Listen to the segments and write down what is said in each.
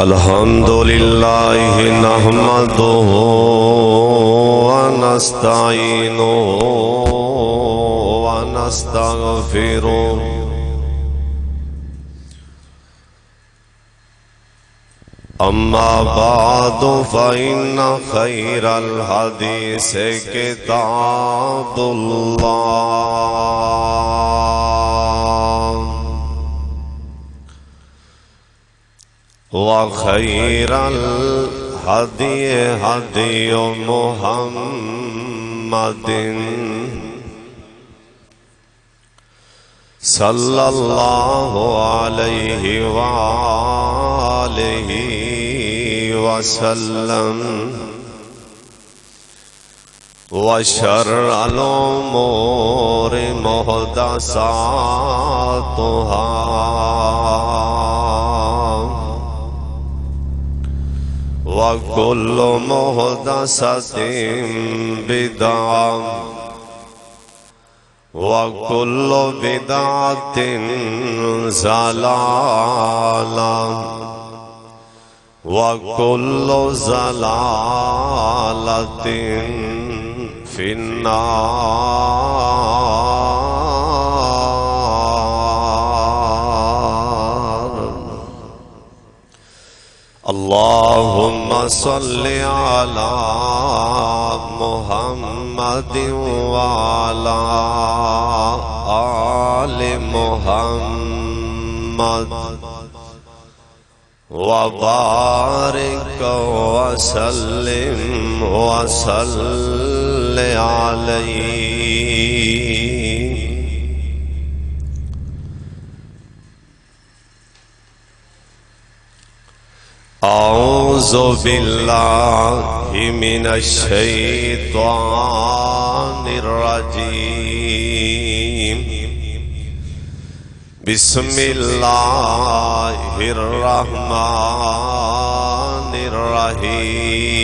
الحمد لله نحمده ونستعينه ونستغفره أما بعد فإن خير الحديث كتاب الله وخير الهدي هدي محمد صلى الله عليه وآله وسلم وشر الأمور محدثاتها وكل محدثة بدعة وكل بدعة ضلالة وكل ضلالة في النار. اللهم صل على محمد وعلى آل محمد وبارك وسلم وصل عليه. أعوذ بالله من الشيطان الرجيم. بسم الله الرحمن الرحيم.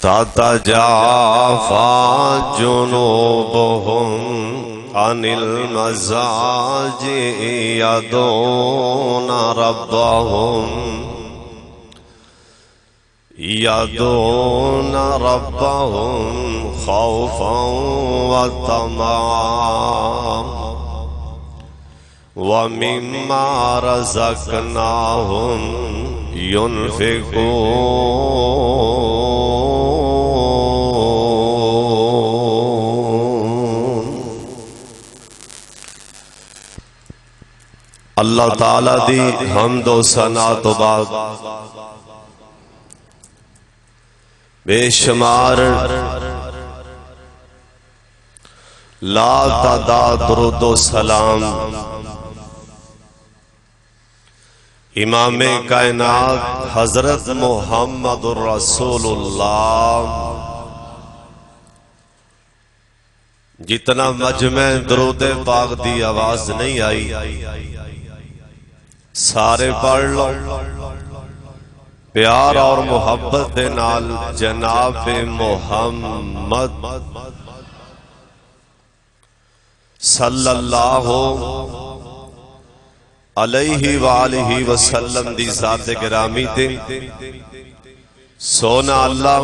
تتجافى جنوبهم عن المضاجع يدعون ربهم خوفا وطمعا ومما رزقناهم ينفقون. اللہ تعالیٰ دی حمد و ثنا تو بعد بے شمار لا تعداد درود و سلام امام کائنات حضرت محمد الرسول اللہ. جتنا مجمع درود پاک دی آواز نہیں آئی سارے پڑھ لو پیار اور محبت دے نال جناب محمد صلی اللہ علیہ وآلہ وسلم دی ذات گرامی تے سونا اللہ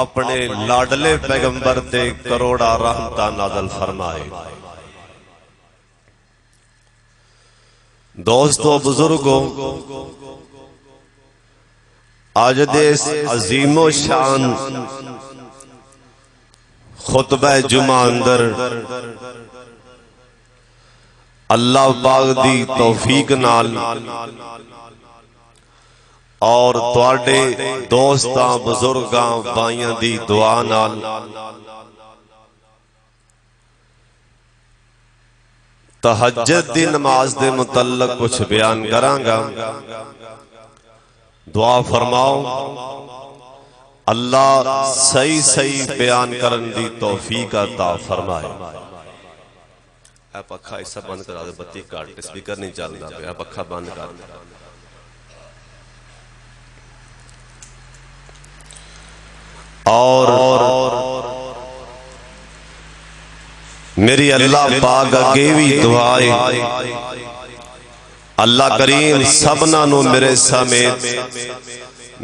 اپنے لاڈلے پیغمبر تے کروڑا رحمتہ نازل فرمائے. دوستو بزرگوں، آج دیس عظیم و شان خطبہ جمعہ اندر اللہ پاک دی توفیق نال اور تواڈے دوستاں بزرگاں بھائیاں دی دعا نال تہجد دی نماز دے متعلق کچھ بیان کراں گا. دعا فرماؤ اللہ صحیح صحیح بیان کرن دی توفیق عطا فرمائے. اے پکھا ایسا بند کرا دے، بتی کاٹ، سپیکر نہیں چلنا پہ، اے پکھا بند کر دے. اور میری اللہ پاک اگے بھی دعائے اللہ کریم سبنا نو میرے سمیت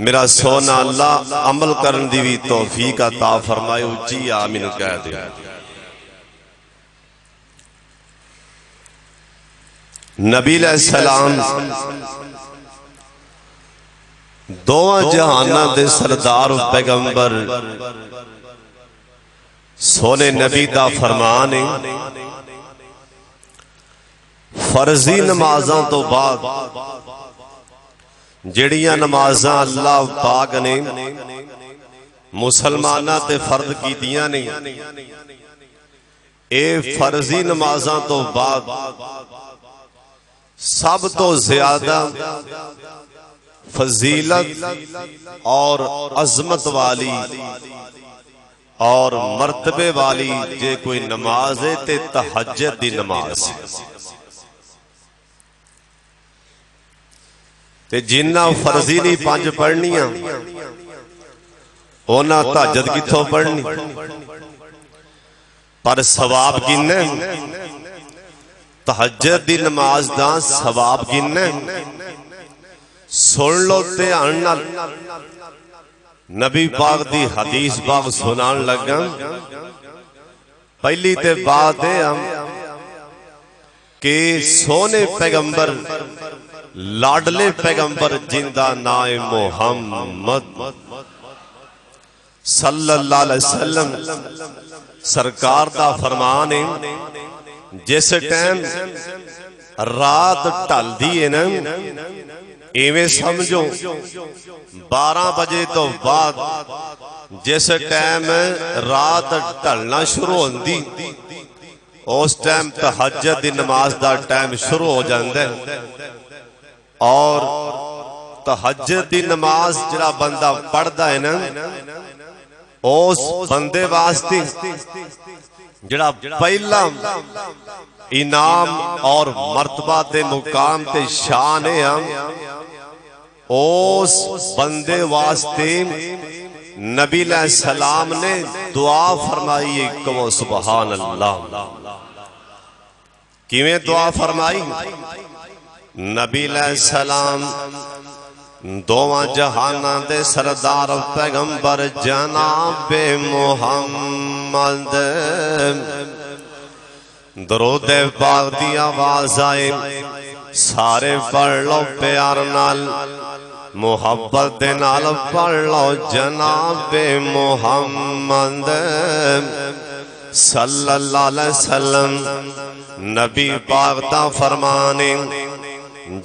میرا سونا اللہ عمل کرن دی بھی توفیق عطا فرمائے. اچھی آمین کہہ دے. نبی علیہ السلام دواں جہاناں دے سردار و پیغمبر سونے نبی دا فرمان ہے فرضی نمازاں تو بعد جڑیاں نمازاں اللہ پاک نے مسلماناں تے فرض کیتیاں نے اے فرضی نمازاں تو بعد سب تو زیادہ فضیلت اور عظمت والی اور مرتبے والی جے کوئی نماز ہے تے تہجد دی نماز تے جنہ فرضی نہیں پانچ پڑھنیاں اونا تہجد کتھوں پڑھنی پر ثواب گننے تہجد دی نماز دا ثواب گننے سن لو تے آنال نبی پاک دی حدیث پاک سنان لگا. پہلی تے بات ہے ہم کہ سونے پیغمبر لاڈلے پیغمبر جندہ نائے محمد صلی اللہ علیہ وسلم سرکار دا فرمان ہے جس ٹائم رات ٹل دیئے نا ایویں سمجھو 12 بجے تو بعد جس ٹائم رات ٹلنا شروع ہوندی اس ٹائم تہجد دی نماز دا ٹائم شروع ہو جاندے اور تہجد دی نماز جڑا بندہ پڑھدا ہے نا اس بندے واسطے جڑا پہلا انعام اور مرتبہ تے مقام تے شان ہے اس بندے واسطے نبی علیہ السلام نے دعا فرمائی ہے کہ سبحان اللہ. کیویں دعا فرمائی؟ نبی علیہ السلام دوواں جہاناں دے سردار پیغمبر جناب محمد درود پاک دی آواز آئے سارے پڑھ لو پیار نال محبت دے نال پڑھ لو جناب محمد صلی اللہ علیہ وسلم. نبی پاک دا فرمانے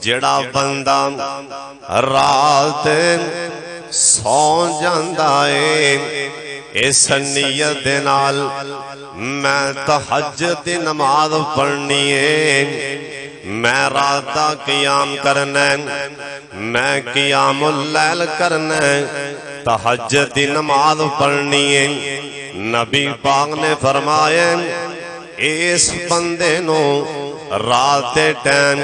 جڑا بندہ رات سو جاندا ہے اس نیت دے نال میں تہجد دی نماز پڑھنی ہے میں رات دا قیام کرنا ہے میں قیام اللیل کرنا ہے تہجد دی نماز پڑھنی ہے. نبی پاک نے فرمایا اس بندے نو رات ٹائم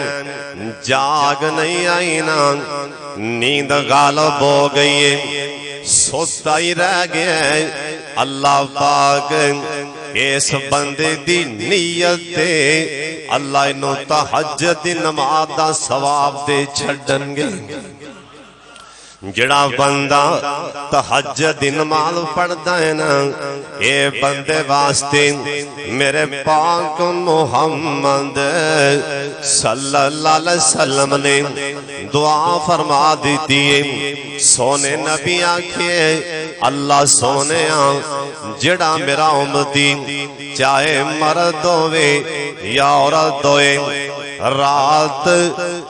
جاگ نہیں آئی نا نیند غالب ہو گئی ہے سوتا ہی رہ گیا ہے اللہ پاک اس بندے دی نیت تے اللہ انہوں تہجد دی نماز دا ثواب دے چھڑن گے. جڑا بندہ تہجد دی نماز پڑھدا ہے نا اے بندے واسطے میرے پاک محمد صلی اللہ علیہ وسلم نے دعا فرما دیتی ہے. سونے نبی آکھے اللہ سونے جڑا میرا امتی چاہے مرد ہوئے یا عورت ہوئے رات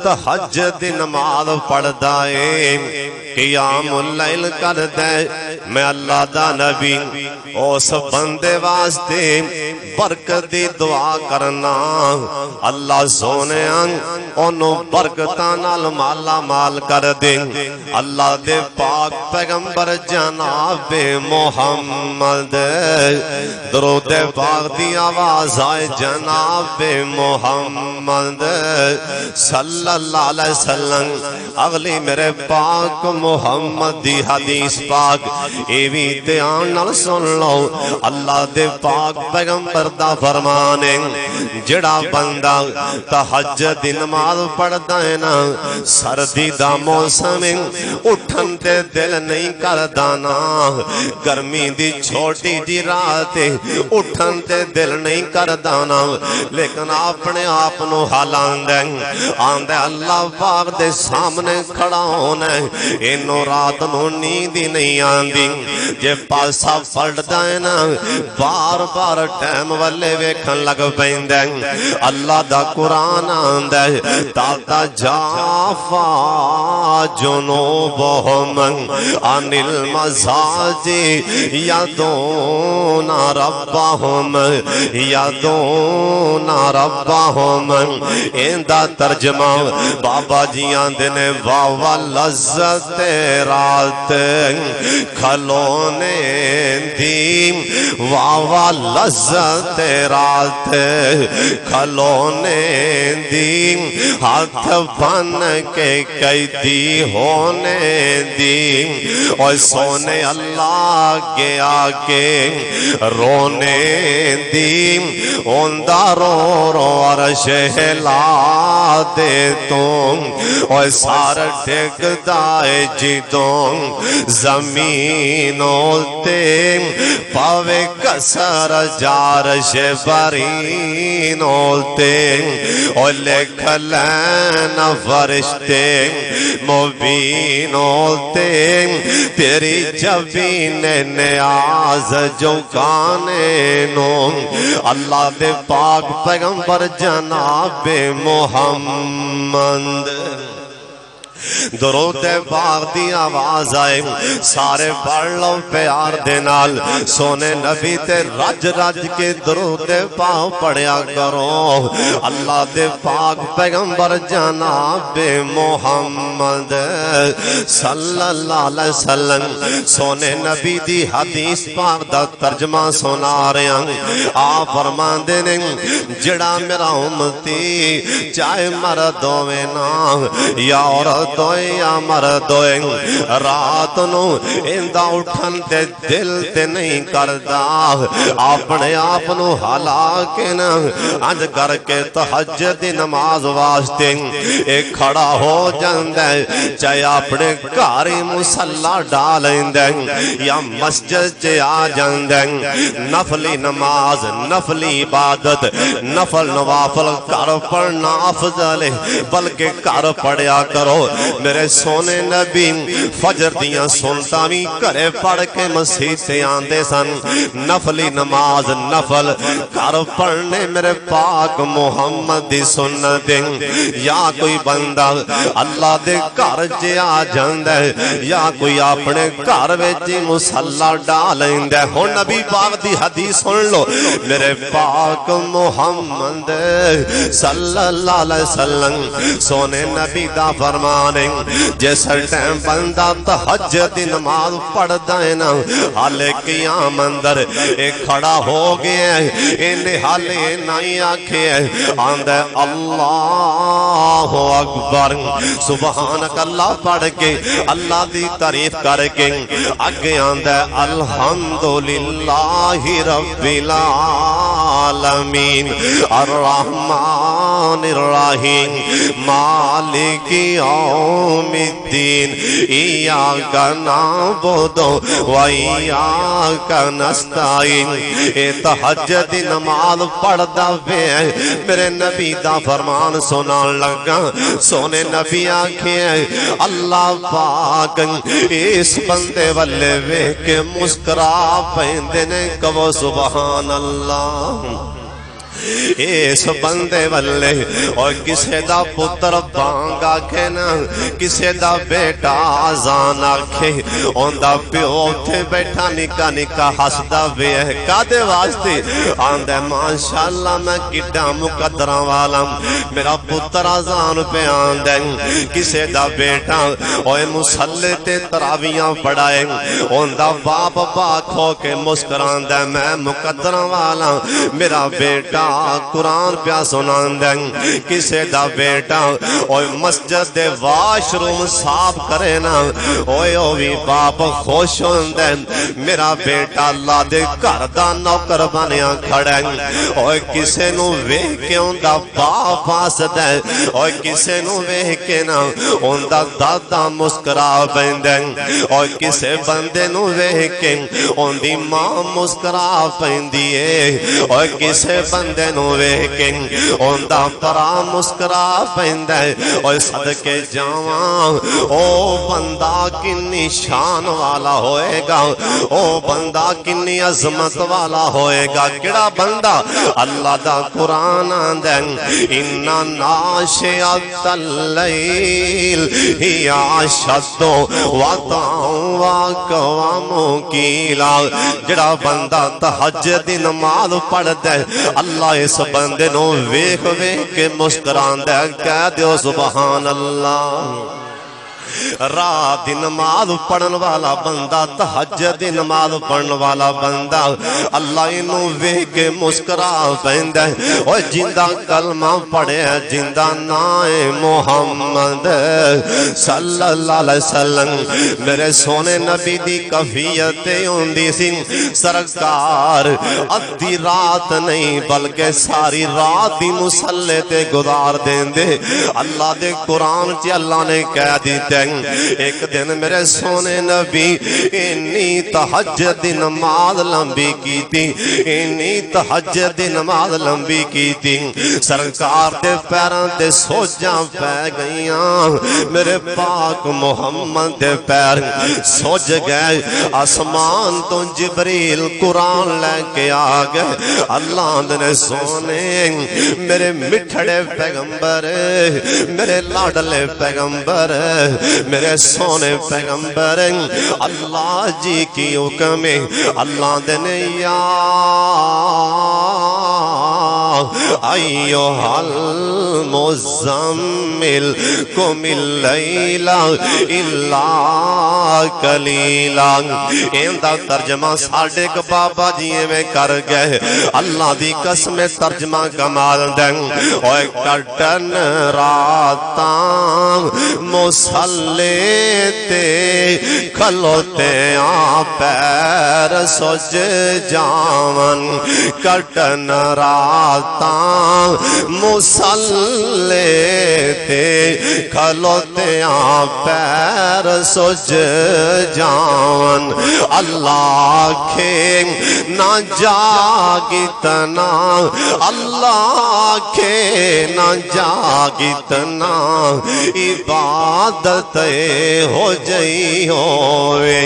تہجد دی نماز پڑھدا ہے قیام اللیل کردا ہے میں اللہ دا نبی اس بندے واسطے برکت دی دعا کرنا اللہ سونے انہوں برکتاں نال مالا مال کر دے. اللہ دے پاک پیغمبر جناب محمد درود پاک دی آواز آئے جناب محمد فرماند صلی اللہ علیہ وسلم اگلی میرے پاک محمد دی حدیث پاک ایوی دھیان نال سن لو اللہ دے پاک پیغمبر دا فرمانے جڑا بندہ تہجد دی نماز پڑھدا ہے نا سردی دا موسم اٹھن تے دل نہیں کردا نا گرمی دی چھوٹی جی رات اٹھن تے دل نہیں کردا نا لیکن اپنے آپ نو ہلاندے آندے اللہ پاک دے سامنے کھڑا ہونا اینو رات نو نیند ہی نہیں آندی جے پاسا پلٹدا ہے نا بار بار ٹائم والے ویکھن لگ پیندے اللہ دا قرآن آندے تاتا جافا جنوبہم عن المضاجع یدعون ربہم یدعون ربہم ایندہ ترجمہ بابا جی آندے نے واوا لذت رات کھلونے دی واوا لذت رات کھلونے دی ہاتھ بن کے قیدی ہونے دی اور سونے اللہ کے آکے رونے دی اوندہ رو رو عرش ہلا دے تم اور سار ٹھیک دائے جی تم زمینوں تے پاوے کسر جارش برینوں تے اور لکھ لین فرشتے مبینوں تے تیری جبین نیاز جو گانے نو اللہ دے پاک پیغمبر جناب محمد درود پاک دی آواز آئے سارے پڑھ لو پیار دے نال سونے نبی تے رج رج کے درود پاک پڑھیا کرو اللہ دے پاک پیغمبر جناب محمد صلی اللہ علیہ وسلم سونے نبی دی حدیث پاک دا ترجمہ سنا رہے ہیں آپ فرماندے نے جڑا میرا امتی چاہے مرد ہوئے نا یا عورت ہوئے یا مرد ہوئے رات نو اندہ اٹھن تے دل تے نہیں کردہ اپنے آپ نو حالا کے نا انج کر کے تہجد نماز واسطے ایک کھڑا ہو جاندے چاہے اپنے کاری مسلح ڈالندے یا مسجد چے آ جاندے نفلی نماز نفلی عبادت نفل نوافل کر پڑھنا افضل ہے بلکہ کر پڑھیا کرو میرے سونے نبی فجر دیاں سنتا بھی کرے پڑھ کے مسیح سے آندے سن نفلی نماز نفل کر پڑھنے میرے پاک محمد دی سنت یا کوئی بندہ اللہ دے گھر جے آ جاندے یا کوئی اپنے گھر وچ مصلی ڈالندے ہن نبی پاک دی حدیث سن لو میرے پاک محمد صلی اللہ علیہ وسلم سونے نبی دا فرمانے جیسا ٹائم بندہ تہجد نماز پڑھدا ہے نا حالے قیام اندر ایک کھڑا ہو گیا ہے انہیں حالے نہیں آکھے آندھے اللہ اکبر سبحانک اللہ پڑھ کے اللہ دی تعریف کر کے آگے آندھے الحمدللہ رب العالمین الرحمن الرحیم مالک یوم الدین ایاک نعبد و ایاک نستعین اے تہجد نماز پڑھدا وے میرے نبی دا فرمان سنان لگا سونے نبی آکھے اللہ پاک اس بندے والے وے کے مسکرا پیندے نے کہو سبحان اللہ اس بندے والے اور کسے دا پتر بانگ آکھے نا کسے دا بیٹا آزان آکھے ان دا پیو تھے بیٹھا نکا نکا حسدہ وے کادے واسطے آندے ماشاءاللہ میں کڈا مقدرہ والا میرا پتر آزان پہ آندے کسے دا بیٹا اور مسلط تراویاں پڑھائے ان دا باپ باک ہو کے مسکران دے میں مقدرہ والا میرا بیٹا بیٹا قرآن پیا سناندا کسے دا بیٹا اوے مسجد دے واش روم صاف کرے نا اوے او وی باپ خوش ہوندا میرا بیٹا اللہ دے گھر دا نوکر بنیا کھڑا اوے کسے نو ویکھ کے اوندا باپ ہسدا اوے کسے نو ویکھ کے نا اوندا دادا مسکرا پیندا اوے کسے بندے نو ویکھ کے اوندی ماں مسکرا پیندی اے اوے کسے بندے نو ویکھ کے اوندا پرا مسکرا پیندا اے اوے صدقے جاواں او بندہ کنی شان والا ہوئے گا او بندہ کنی عظمت والا ہوئے گا کیڑا بندہ اللہ دا قرآن آندا اِنَّ نَاشِئَةَ اللَّيْلِ هِیَ أَشَدُّ وَطْئًا وَأَقْوَمُ قِیلًا جڑا بندہ تہجد دی نماز پڑھدا ہے اللہ اس بندے نو ویکھ ویکھ کے مسکراندا ہے کہہ دیو سبحان اللہ رات دی نماز پڑھن والا بندہ تہجد دی نماز پڑھن والا بندہ اللہ انہوں ویکھ کے مسکرا پیندا ہے اور جندہ کلمہ پڑھے جندہ نائے محمد صلی اللہ علیہ وسلم میرے سونے نبی دی کفیت ہوندی سی سرکار ادھی رات نہیں بلکہ ساری رات دی مصلی تے گزار دیندے اللہ دے قرآن چ اللہ نے کہہ دیتے ایک دن میرے سونے نبی انی تہجد دی نماز لمبی کی تھی انی تہجد دی نماز لمبی کی تھی سرکار دے پیران دے سوجاں پہ گئیاں میرے پاک محمد دے پیر سوج گئے آسمان تو جبریل قرآن لے کے آگئے اللہ نے سونے میرے مٹھڑے پیغمبر میرے لاڈلے پیغمبر میرے سونے پیغمبر اللہ جی کی حکم اللہ دنے یا ایوہ المزمل قم اللیل الا قلیلا ایندہ ترجمہ ساڑھے کے بابا جی میں کر گئے اللہ دی قسم ترجمہ کمال دیں اوہ کٹن راتاں مسلے تے کھلوتے پیر سوج جاون کٹن راتاں مسلے تے کھلوتے پیر سوج جاون اللہ کے نہ جاگتنا اللہ کے نہ جاگتنا عبادت ہو جئی ہوئے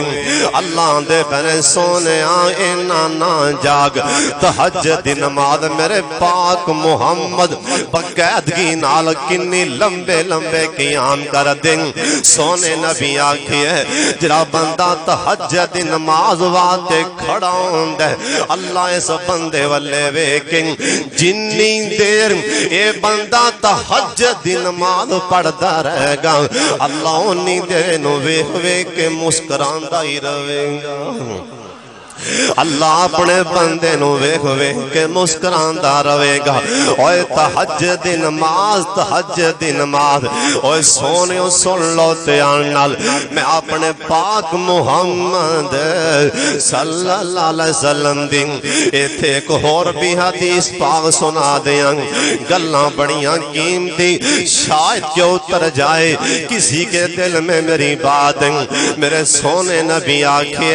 اللہ دے بنے سونے آئے نہ جاگ تہجد دی نماز میرے پاک محمد بقیدگی نال کنی لمبے لمبے قیام کر دیں سونے نبی آکھئے جرا بندہ تہجد دی نماز واتے کھڑا ہوندے اللہ اس بندے والے ویکیں جنی دیر اے بندہ تہجد دی نماز پڑھتا رہے گا اللہ انہی دے نو ویکھ ویکھ کے مسکراندا ہی رہے گا اللہ اپنے بندے نو ویکھ ویکھ کے مسکراندا رہے گا اوے تہجد دی نماز تہجد دی نماز اوے سونیو سن لو دھیان نال میں اپنے پاک محمد صلی اللہ علیہ وسلم دی ایتھے ایک اور بھی حدیث پاک سنا دیاں گلاں بڑیاں قیمتی شاید کہ اتر جائے کسی کے دل میں میری بات میرے سونے نبی آکھے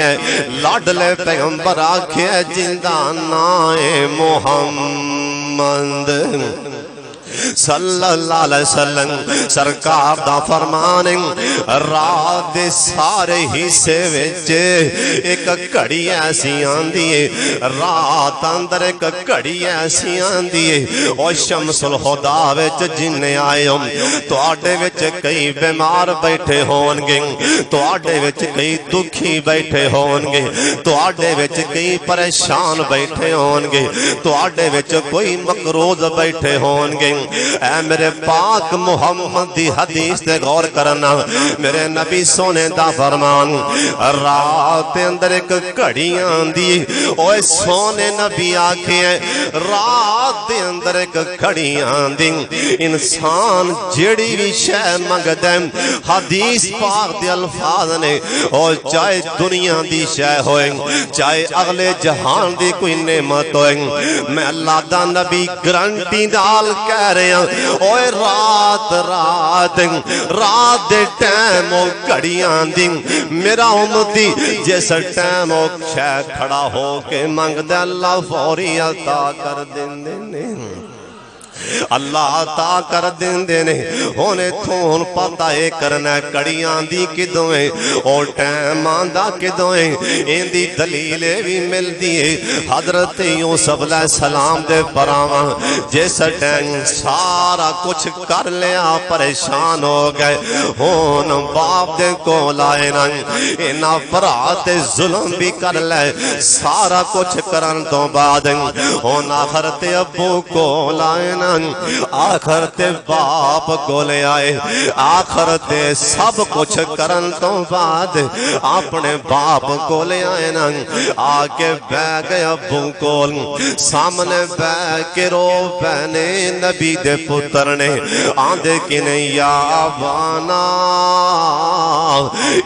لاڈلے پیغمبر آکھے جندہ نائے محمد صلی اللہ علیہ وسلم سرکار دا فرمان رات دے سارے حصے وچ ایک گھڑی ایسی آندی ہے رات اندر ایک گھڑی ایسی آندی ہے او شمس الہدا وچ جن آئے ہم تواڈے وچ کئی بیمار بیٹھے ہون گے تواڈے وچ کئی دکھی بیٹھے ہون گے تواڈے وچ کئی پریشان بیٹھے ہون گے تواڈے وچ کوئی مقروض بیٹھے ہون گے اے میرے پاک محمد دی حدیث تے غور کرنا میرے نبی سونے دا فرمان رات دے اندر ایک گھڑی آندی اوے سونے نبی آکھے رات دے اندر ایک گھڑی آندی انسان جیڑی بھی شے منگدا ہے حدیث پاک دے الفاظ نے اور چاہے دنیا دی شے ہوئے چاہے اگلے جہان دی کوئی نعمت ہوئے میں اللہ دا نبی گارنٹی نال کہہ رہے ہیں اوے رات دے ٹائم او گھڑی آندی میرا امتی جس ٹائم او شے کھڑا ہو کے منگدا اللہ فوری عطا کر دیندے نے اللہ عطا کر دیندے نے ہونے تھون پتہ اے کرنا کڑیاں دی کدوں ہے اور ٹائم آندا کدوں ہے ان دی دلیل بھی مل دی حضرت یوسف علیہ السلام دے پراواں جس ٹائم سارا کچھ کر لیا پریشان ہو گئے ہون باپ دے کول آئے نا انہاں بھرا تے ظلم بھی کر لے سارا کچھ کرن تو بعد ہون آخر تے ابو کول آئے نا آخر تے باپ کو لے آئے آخر تے سب کچھ کرن تو بعد اپنے باپ کو لے آئے نا آکے بہ گئے ابو کول سامنے بہ کے رو پہنے نبی دے پتر نے آندے کی نہیں یا ابانا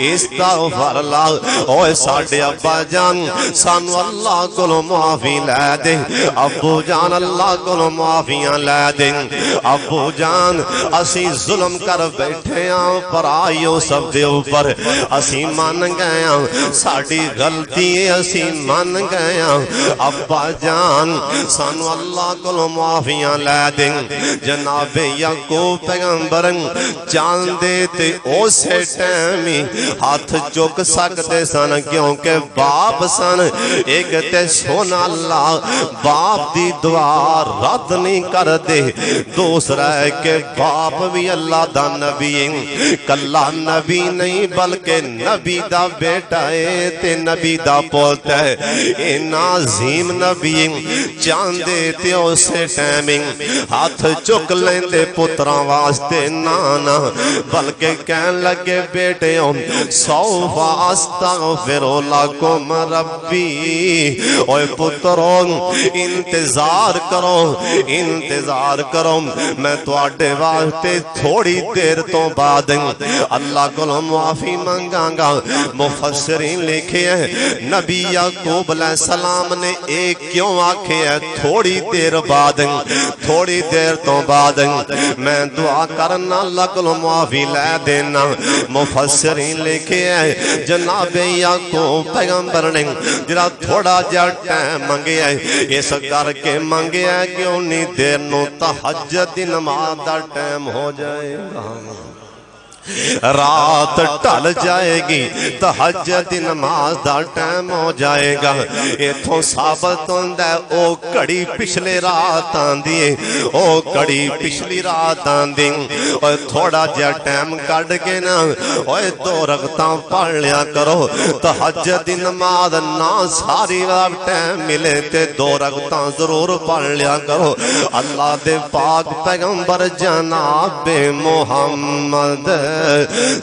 استغفر اللہ اوے ساڑھے ابا جان سانو اللہ کو معافی لے دے ابو جان اللہ کو معافیاں لے دے ابو جان اسی ظلم کر بیٹھے ہیں پرائیوں سب دے اوپر اسی مان گئے ہیں ساڑھی غلطی اسی مان گئے ہیں ابا جان سانو اللہ کو معافیاں لے دے جناب یعقوب پیغمبر جان دیتے اسے ٹائمی ہاتھ چک سکتے سن کیونکہ باپ سن ایک تے سونا اللہ باپ دی دعا رد نہیں کر دے دوسرا ہے کہ باپ بھی اللہ دا نبی کلا نبی نہیں بلکہ نبی دا بیٹا ہے تے نبی دا پوت ہے اے نازیم نبی جان دیتے اسے ٹائمنگ ہاتھ چک لیندے پتراں واسطے نانا بلکہ کہن لگے بیٹے سوف استغفر لکم ربی اوے پتروں انتظار کرو میں تو آڈے واسطے تھوڑی دیر تو بعد اللہ کو معافی مانگاں گا مفسرین لکھے ہیں نبی یعقوب علیہ السلام نے ایک کیوں آکھے ہے تھوڑی دیر تو بعد میں دعا کرنا اللہ کو معافی لے دینا مفسرین لکھے ہیں جناب یعقوب پیغمبر نے جرا تھوڑا جا ٹائم مانگے ہے اس کر کے مانگے ہے کہ انہی دیر نو تہجد دی نماز دا ٹائم ہو جائے گا رات ٹل جائے گی تہجد نماز دا ٹائم ہو جائے گا ایتھوں ثابت ہوندا ہے او کڑی پچھلے رات آندی او کڑی پچھلی رات آندی اور تھوڑا جا ٹائم کڈ کے نا اوے دو رکعتاں پڑھ لیا کرو تہجد نماز نہ ساری رات ٹائم ملے تے دو رکعتاں ضرور پڑھ لیا کرو اللہ دے پاک پیغمبر جناب محمد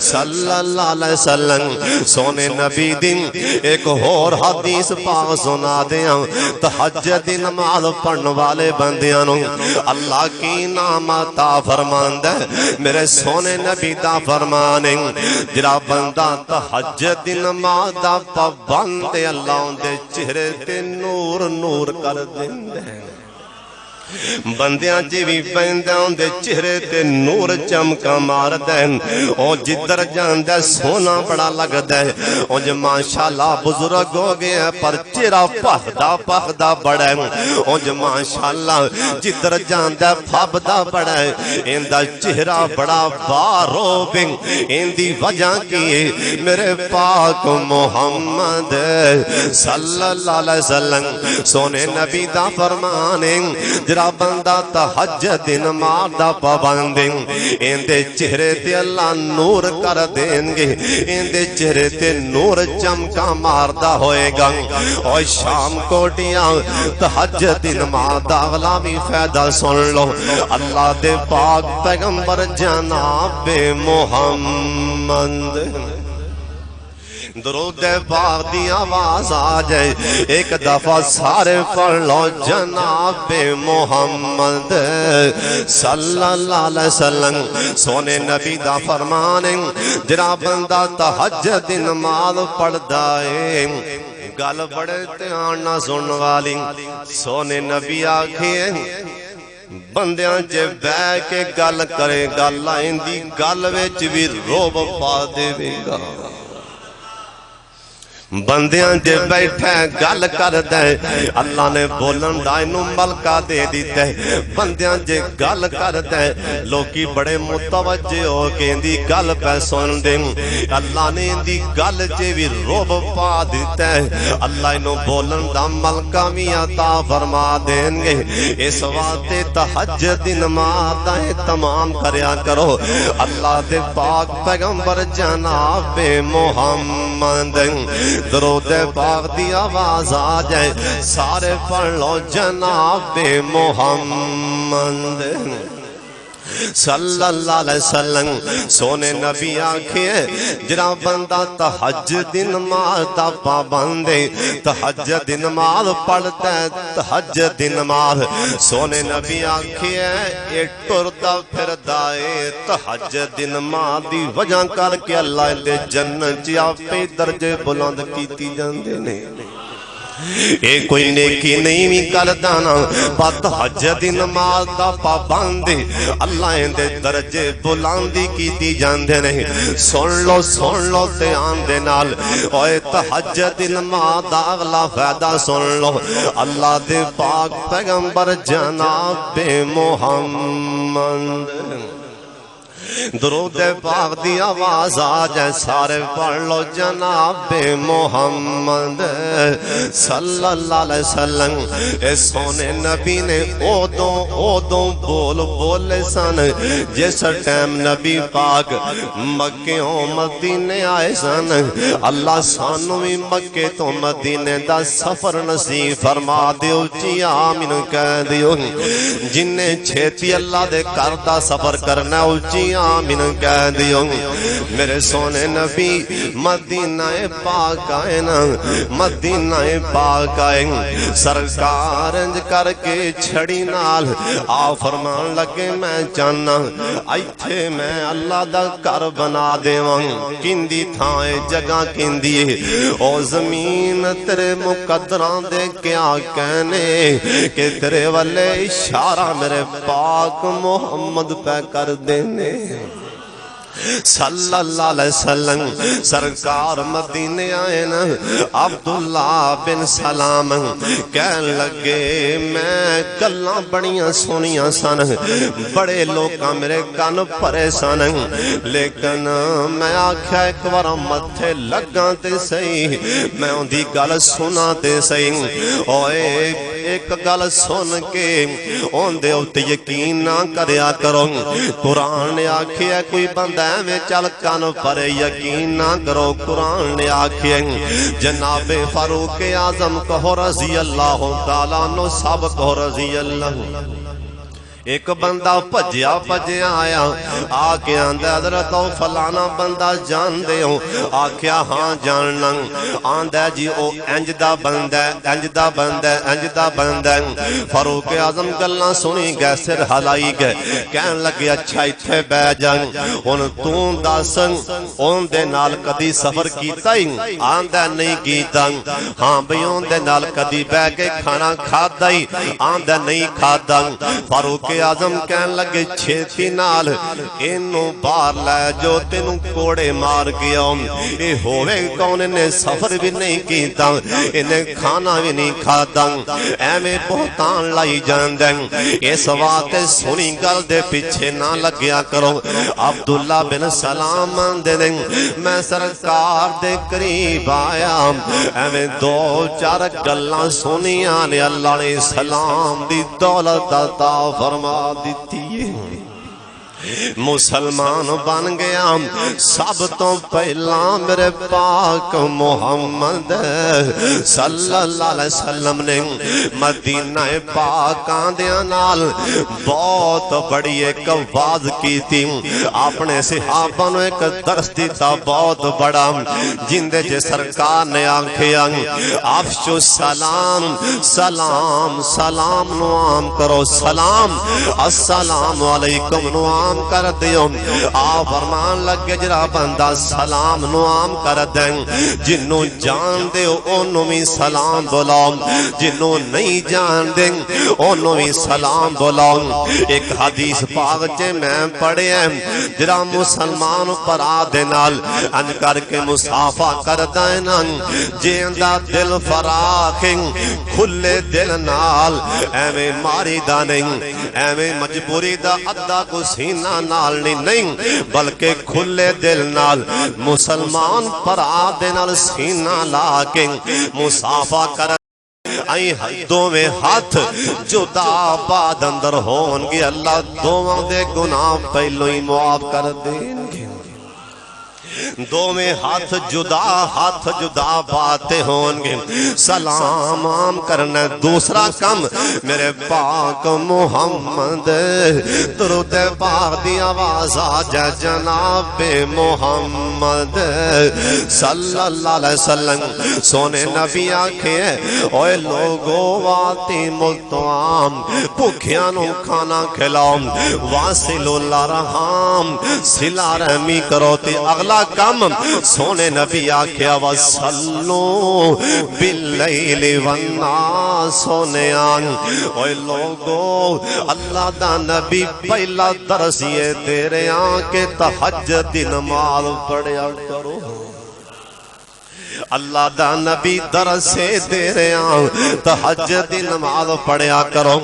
صلی اللہ علیہ وسلم سونے نبی دن ایک اور حدیث پاک سنا دیا تہجد نماز پڑھن والے بندیاں اللہ کی نام عطا فرماندہ میرے سونے نبی دا فرمانے جرا بندہ تہجد نماز دا پابند اللہ دے چہرے تے نور نور کر دیندے بندیاں جی بھی بندیاں دے چہرے تے نور چمکا مار دے او جدر جاندے سونا بڑا لگ دے او جو ماشاءاللہ بزرگ ہو گیا پر چہرہ پہدہ بڑا ہے او جو ماشاءاللہ جدر جاندے پھبدا بڑا ہے ان دا چہرہ بڑا بارو بنگ ان دی وجہ کی میرے پاک محمد صلی اللہ علیہ وسلم سونے نبی دا فرمانے جڑا بندہ تہجد نماز دا پابند ایندے چہرے تے اللہ نور کر دیں گے ایندے چہرے تے نور چمکا ماردا ہوئے گا اور شام کوٹیاں تہجد نماز دا غلامی فائدہ سن لو اللہ دے پاک پیغمبر جناب محمد درود پاک دی آواز آ جائے ایک دفعہ سارے پڑھ لو جناب محمد صلی اللہ علیہ وسلم سونے نبی دا فرمانے جڑا بندہ تہجد نماز پڑھدا ہے گل بڑے دھیان نہ سن والی سونے نبی آکھے بندیاں جے بہ کے گل کرے گل آئندی گل وچ بھی روب پا دے گا بندیاں جے بیٹھے گل کر دے اللہ نے بولن دا انہوں ملکہ دے دیتے بندیاں جے گل کر دے لوکی بڑے متوجہ ہو کے اندی گل پہ سن دیں اللہ نے اندی گل جے بھی روب پا دیتے اللہ انہوں بولن دا ملکہ بھی عطا فرما دیں گے اس واسطے تہجد نماز دا تمام کریا کرو اللہ دے پاک پیغمبر جناب محمد درود پاک دی آواز آ جائے سارے پڑھ لو جناب محمد صلی اللہ علیہ وسلم سونے نبی آکھے جڑا بندہ تہجد نماز دا پابند تہجد نماز پڑھتا ہے تہجد نماز سونے نبی آکھے اے ٹردا پھردا اے تہجد نماز دی وجہ کر کے اللہ دے جنت چ اپنے درجے بلند کیتی جاندے نے اے کوئی نیکی نہیں بھی کردانا پا تہجد نماز دا پابند اللہ دے درجے بلندی کیتی جاندے نہیں سن لو دھیان دے نال اوے تہجد نماز دا اگلا فائدہ سن لو اللہ دے پاک پیغمبر جناب محمد درود پاک دی آواز آ جائے سارے پڑھ لو جناب محمد صلی اللہ علیہ وسلم اے سونے نبی نے اودوں بولے سن جس ٹائم نبی پاک مکیوں مدینے آئے سن اللہ سانو بھی مکے تو مدینے دا سفر نصیب فرما دیو جی آمین کہہ دیو جنہیں چھیتی اللہ دے کردہ سفر کرنا اچھی آمین کہہ دیو میرے سونے نبی مدینہ پاک آئے نا مدینہ پاک آئے سرکار انج کر کے چھڑی نال آ فرمان لگے میں چاہنا ایتھے میں اللہ دا کر بنا دیواں کندی تھائے جگہ کندی او زمین تیرے مقدران دے کیا کہنے کہ تیرے والے اشارہ میرے پاک محمد پہ کر دینے صلی اللہ علیہ وسلم سرکار مدینے آئے نا عبداللہ بن سلام کہن لگے میں گلاں بڑیاں سونیاں سن بڑے لوکاں میرے کان پرے سن لیکن میں آکھیا ایک بار متھے لگاں تے صحیح میں اندھی گل سنا تے صحیح اوے ایک گل سن کے اندے اُتے یقین نہ کریا کرو قرآن نے آکھیا کوئی بندہ میں چل کان پر یقین نہ کرو قرآن نے آکھے جناب فاروق اعظم کہو رضی اللہ تعالیٰ عنہ سب کہو رضی اللہ ایک بندہ پجیا آیا آکے آندہ حضرت فلانا بندہ جان دے ہوں آکھیا ہاں جاننا آندہ جی او انجدہ بندہ فاروق اعظم گلنا سنی گئے سر حلائی گئے کہن لگے اچھا اتھے بے جان ان تون داسن ان دے نال کدی سفر کیتا ہی آندہ نہیں کیتا ہاں بھئی ان دے نال کدی بے کے کھانا کھادا ہی آندہ نہیں کھادا فاروق اعظم کہن لگے چھیتی نال اینو باہر لے جو تینو کوڑے مار گیا اے ہوئے کون انہیں سفر بھی نہیں کیتا انہیں کھانا بھی نہیں کھاتا ایویں بہتان لائی جان دیں اس واقع سنی گل دے پیچھے نہ لگیا کرو عبداللہ بن سلام دے دیں میں سرکار دے قریب آیا ایویں دو چار گلاں سنیاں نے اللہ نے سلام دی دولت عطا فرما دیتی ہے مسلمان بن گیا سب تو پہلا میرے پاک محمد صلی اللہ علیہ وسلم نے مدینہ پاک آندیاں نال بہت بڑی ایک واز کی تھی اپنے صحابہ نے ایک درس دیتا بہت بڑا جندے جے سرکار نے آنکھیا افشو سلام سلام سلام نو عام کرو سلام السلام علیکم نو عام کر دیو آ فرمان لگے جرا بندہ سلام نو عام کر دیں جنوں جان دیو انہوں بھی سلام بلاؤ جنوں نہیں جان دیں انہوں بھی سلام بلاؤ ایک حدیث پاک جے میں پڑھے ہیں جرا مسلمان پر آدھے نال ان کر کے مصافہ کر دینا جے اندہ دل فراخیں کھلے دل نال ایویں ماری دا نہیں ایویں مجبوری دا ادھا کو سینہ نال نہیں بلکہ کھلے دل نال مسلمان پر آدھے نال سینہ لا کے مصافہ کر آئی حدوں میں ہاتھ جدا بعد اندر ہون گے اللہ دوواں دے گناہ پہلو ہی معاف کر دیں گے دو میں ہاتھ جدا باتیں ہوں گے سلام عام کرنا دوسرا کم میرے پاک محمد درود پاک دی آواز آجا جناب محمد صلی اللہ علیہ وسلم سونے نبی آنکھیں اوے لوگو واتی ملتوام بھوکیانوں کھانا کھلاؤں واصل اللہ رحام سلا رحمی کرو تی اگلا کم سونے نبی آکھیا وَسَلُّ بِاللَّيْلِ وَالنَّاسُ سونے آن اوے لوگو اللہ دا نبی پہلا درس یہ تیرے آن کے تہجد نماز پڑھیا کرو اللہ دا نبی درسے دے رہے ہیں تہجد نماز پڑھیا کرو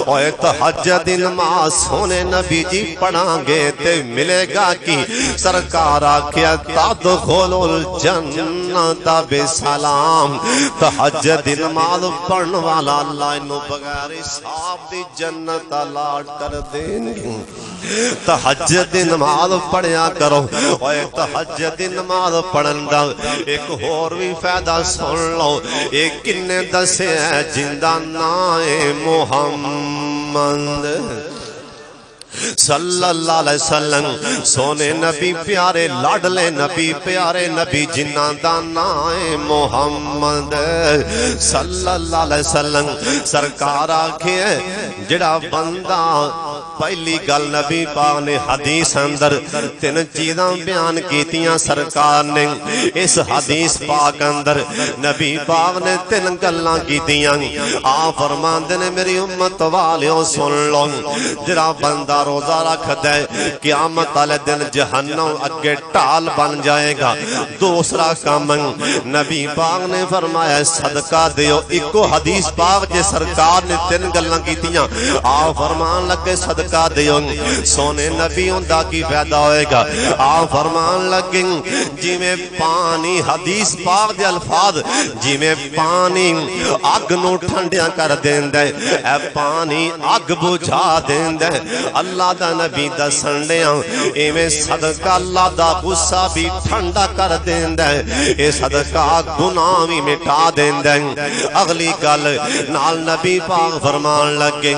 اوے تہجد نماز سونے نبی جی پڑھاں گے تے ملے گا کی سرکار آکھیا تدخلوا الجنت بسلام تہجد نماز پڑھن والا اللہ انہوں بغیر حساب دی جنت الاٹ کر دیں گے تہجد نماز پڑھیا کرو اوے تہجد نماز پڑھن دا ایک اور بھی فائدہ سن لو ایک کنے دسے ہے جندہ نائے محمد صلی اللہ علیہ وسلم سونے نبی پیارے لاڈلے نبی پیارے نبی جنہ دا نائے محمد صلی اللہ علیہ وسلم سرکار آکھے جڑا بندہ پہلی گل نبی پاک نے حدیث اندر تین چیزاں بیان کیتیاں سرکار نے اس حدیث پاک اندر نبی پاک نے تین گلاں کیتیاں آپ فرماندے نے میری امت والیوں سن لو جڑا بندہ روزہ رکھ دے قیامت والے دن جہنم اگے ٹال بن جائے گا دوسرا کام نبی پاک نے فرمایا صدقہ دیو ایکو حدیث پاک جے سرکار نے تین گلاں کیتیاں آپ فرمان لگے صدقہ دیو سونے نبی ہوندا کی فائدہ ہوئے گا آپ فرمان لگے جی میں پانی حدیث پاک دے الفاظ جی میں پانی اگ نو ٹھنڈیاں کر دیندے اے پانی اگ بجھا دیندے اللہ دا نبی دسن دیاں ایویں صدقہ اللہ دا غصہ بھی ٹھنڈا کر دیندے اے صدقہ گناہ بھی مٹا دیندے اگلی گل نال نبی پاک فرمان لگے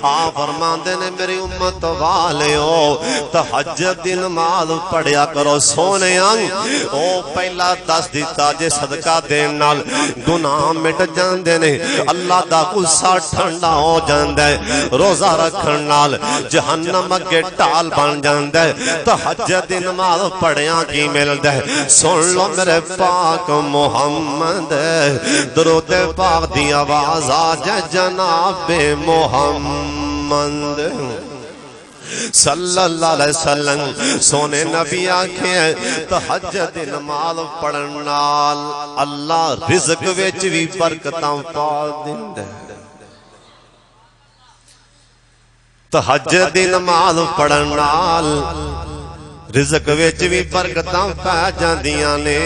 آپ فرمان دے نے میری امت والے ہو تہجد نماز پڑھیا کرو سونے او پہلا دس دیتا جے صدقہ دین نال گناہ مٹ جاندے نے اللہ دا غصہ ٹھنڈا ہو جاندے روزہ رکھن نال جہنم اگے ٹال بن جاندے تہجد نماز پڑھیا کی ملدے سن لو میرے پاک محمد درود پاک دی آواز آ جائے جناب محمد محمد صلی اللہ علیہ وسلم سونے نبی آکھے تہجد نماز پڑھن نال اللہ رزق وچ بھی برکتاں پا دیندا ہے تہجد نماز پڑھن نال رزق وچ بھی برکتاں پا جاندیاں نے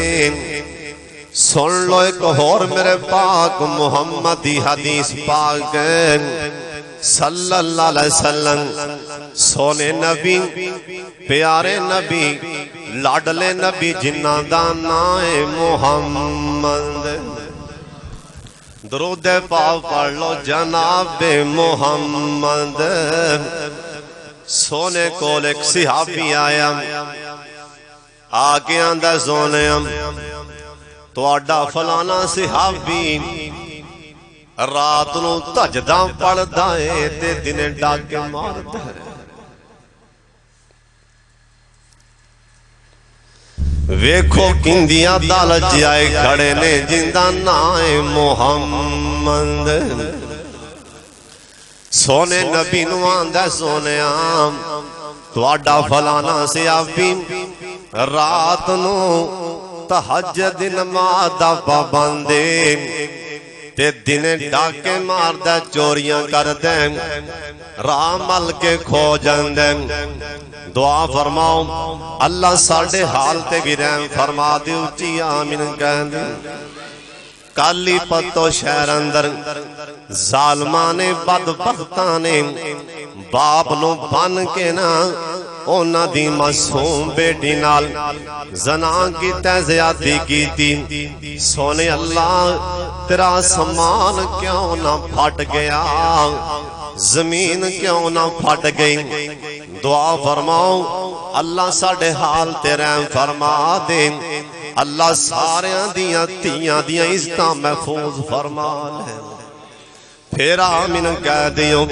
سن لو ایک اور میرے پاک محمد دی حدیث پاک صلی اللہ علیہ وسلم سونے نبی پیارے نبی لاڈلے نبی جنہاں دا نام محمد درود پاک پڑھ لو جناب محمد سونے کول ایک صحابی آیا آگے آندہ سونے تو آڈا فلانا صحابی رات نو تجدہ پڑھدا ہے تے دن ڈاکے ماردا ہے ویکھو کندیاں دالچ آئے کھڑے نے جندہ نام محمد سونے نبی نو آندہ سونے آم تو آڈا فلانا صحابی رات نو تہجد نماز دا پابندے تے دن ڈاکے مار دے چوریاں کر دے راہ مل کے کھو جاندے دعا فرماؤ اللہ ساڑھے حال تے بھی رحم فرما دے اچھی آمین کہہ دے کالی پتو شہر اندر ظالمانے بدبختانے باپ نو بن کے نا اونا دی معصوم بیٹی نال زنا کی تیزیاتی کی تھی سونے اللہ تیرا سامان کیوں نہ پھٹ گیا زمین کیوں نہ پھٹ گئی دعا فرماؤ اللہ ساڑھے حال تیرے فرما دے اللہ سارے دیاں تیاں دیاں عزتاں محفوظ فرما لے پھر آمین کہہ دیو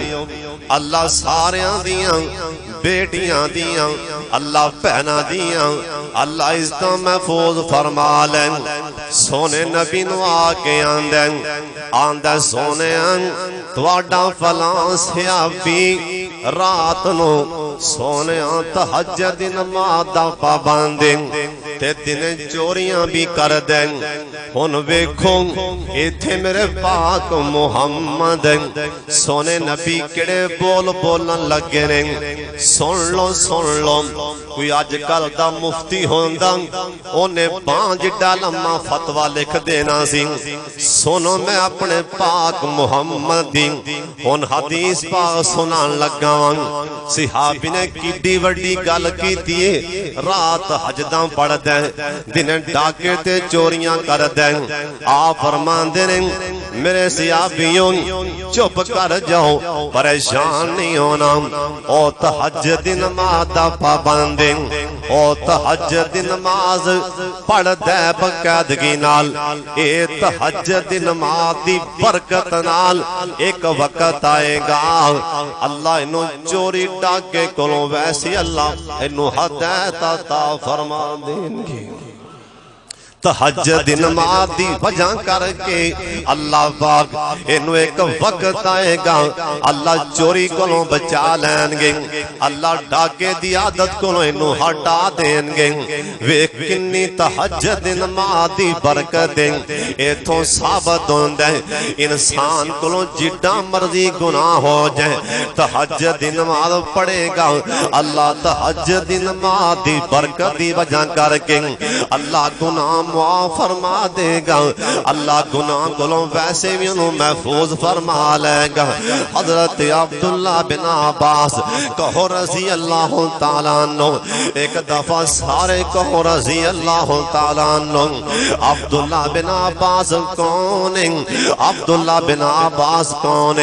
اللہ سارے دیاں بیٹیاں دیاں اللہ پہنا دیاں اللہ عزتاں محفوظ فرما لیں سونے نبی نو آگے آندے سونے تواڈا فلاں صحابی رات نو سونے تہجد نماز دا پابندے تے دن چوریاں بھی کر دیں ہن ویکھو ایتھے میرے پاک محمد سونے نبی کڑے بول بولن لگے نے سن لو کوئی آج کل دا مفتی ہوندا اونے پانچ ڈالما فتوہ لکھ دینا سی سنو میں اپنے پاک محمد دی ہن حدیث پاک سنان لگا صحابی نے کیڈی وڈی گل کیتی رات حجداں پڑھ دے دن ڈاکے تے چوریاں کر دیں آپ فرماندے نے میرے صحابیوں چپ کر جاؤ پریشان نہیں ہونا او تہجد نماز دا پابندے او تہجد نماز پڑھ دے باقاعدگی نال اے تہجد نماز دی برکت نال ایک وقت آئے گا اللہ انہوں چوری ڈاکے کولوں ویسی اللہ انہوں ہدایت عطا فرما دیں گے تہجد نماز دی وجہ کر کے اللہ پاک انہوں ایک وقت آئے گا اللہ چوری کولوں بچا لین گے اللہ ڈاکے دی عادت کولوں انہوں ہٹا دین گے ویک کنی تہجد نماز دی برکت دیں ایتھوں ثابت ہوندے انسان کولوں جڈا مرضی گناہ ہو جائے تہجد نماز پڑھے گا اللہ تہجد نماز دی برکت دی وجہ کر کے اللہ گناہ معاف فرما دے گا اللہ گناہ کولوں ویسے بھی انہوں محفوظ فرما لے گا حضرت عبداللہ بن عباس کہو رضی اللہ تعالیٰ عنہ ایک دفعہ سارے کہو رضی اللہ تعالیٰ عنہ عبداللہ بن عباس کون عبداللہ بن عباس کون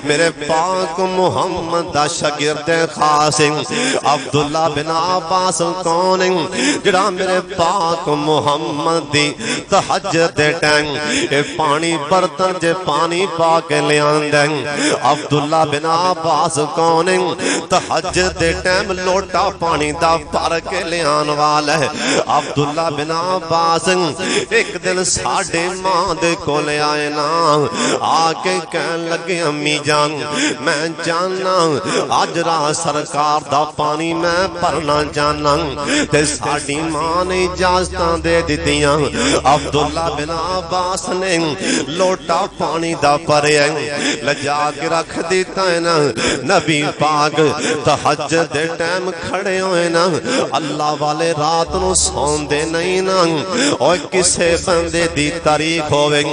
میرے پاک محمد دا شاگرد خاص عبداللہ بن عباس کون جڑا میرے پاک محمد محمد دی تہجد دے ٹائم اے پانی برتن جے پانی پا کے لے آندے عبداللہ بن عباس کون تہجد دے ٹائم لوٹا پانی دا بھر کے لے آن والا ہے عبداللہ بن عباس ایک دن ساڑھے ماں دے کو لے آئے نا آکے کہن لگے امی جان میں جاننا آج راہ سرکار دا پانی میں پرنا جانا تے ساڑھی ماں نے اجازتاں دے دیتیاں عبداللہ بن عباس نے لوٹا پانی دا پرے لجا کے رکھ دیتا ہے نا نبی پاک تہجد دے ٹائم کھڑے ہوئے نا اللہ والے رات نو سون دے نہیں نا اور کسے بندے دی تاریخ ہوئے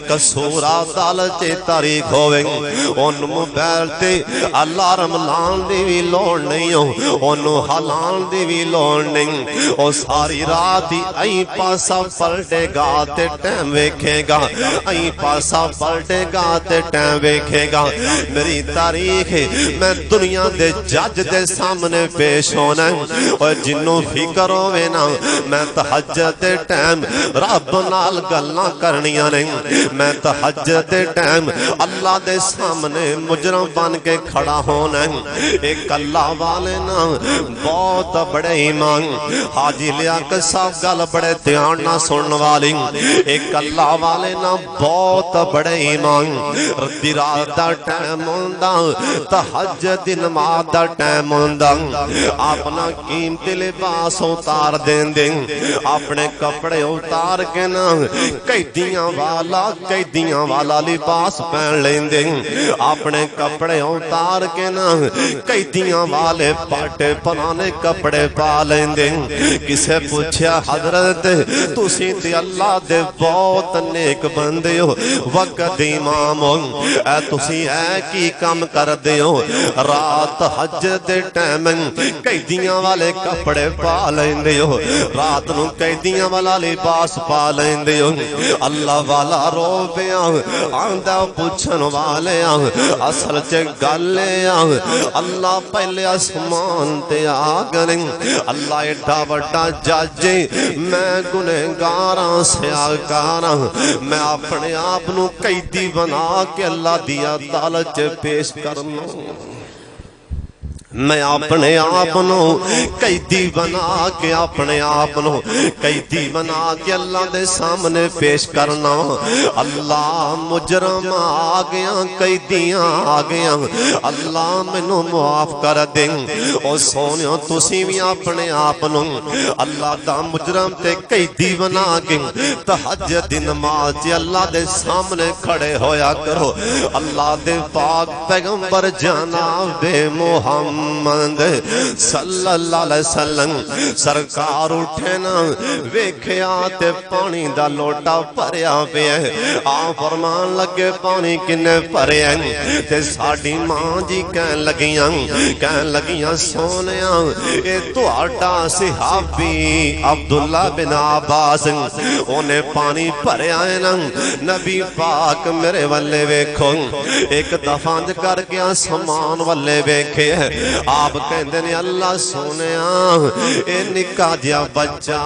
کسورا دالچے تاریخ ہوئے ان موبائل تے الارم لان دی بھی لوڑ نہیں ہو انو حلان دی بھی لوڑ نہیں او ساری رات ہی ائی پاسا پلٹے گا تے ٹائم ویکھے گا ائی پاسا پلٹے گا تے ٹائم ویکھے گا میری تاریخ میں دنیا دے جج دے سامنے پیش ہونا اور جنوں فکر ہوئے نا میں تہجد دے ٹائم رب نال گلاں کرنیاں نہیں میں تہجد دے ٹائم اللہ دے سامنے مجرم بن کے کھڑا ہونا ایک اللہ والے نا بہت بڑے ایمان حاجی لیاقت صاحب گل بڑے دھیان نہ سنن والی ایک اللہ والے نا بہت بڑے ایمان ردی رات دا ٹائم ہوندا تہجد دی نماز دا ٹائم ہوندا اپنا قیمتی لباس اتار دین دیں اپنے کپڑے اتار کے نا قیدیاں والا لباس پہن لین دیں اپنے کپڑے اتار کے نا قیدیاں والے پاٹے پرانے کپڑے پا لین دیں کسے پوچھیا حضرت تسی تے اللہ دے بہت نیک بندے ہو وقت امام ہو اے تسی اے کی کام کر دے ہو رات حج دے ٹائم قیدیاں والے کپڑے پا لین دے ہو رات نو قیدیاں والا لباس پا لین دے ہو اللہ والا رو پیا آندہ پوچھن والے اصل چے گلے اللہ پہلے آسمان تے آگریں اللہ ایڈا وڈا جج میں گنہگاراں سے آگاراں میں اپنے آپ نو قیدی بنا کے اللہ دیا عدالت پیش کرنا میں اپنے آپنو قیدی بنا کے اپنے آپنو قیدی بنا کے اللہ دے سامنے پیش کرنا اللہ مجرم آگیا قیدیاں آگیا اللہ منو معاف کر دیں او سونیو تسی بھی اپنے آپنو اللہ دا مجرم تے قیدی بنا کے تہجد دی نماز تے اللہ دے سامنے کھڑے ہویا کرو اللہ دے پاک پیغمبر جناب محمد صلی اللہ علیہ وسلم سرکار اٹھے نا ویکھیا تے پانی دا لوٹا بھریا پیا آ فرمان لگے پانی کنے بھریا تے ساڈی ماں جی کہن لگیاں سونیا اے تہاڈا صحابی عبداللہ بن عباس اونے پانی بھریا ہے نا نبی پاک میرے والے ویکھو ایک دفعہ کر کے آسمان والے ویکھے آپ کہندے نے اللہ سونیا اے نکا جیا بچہ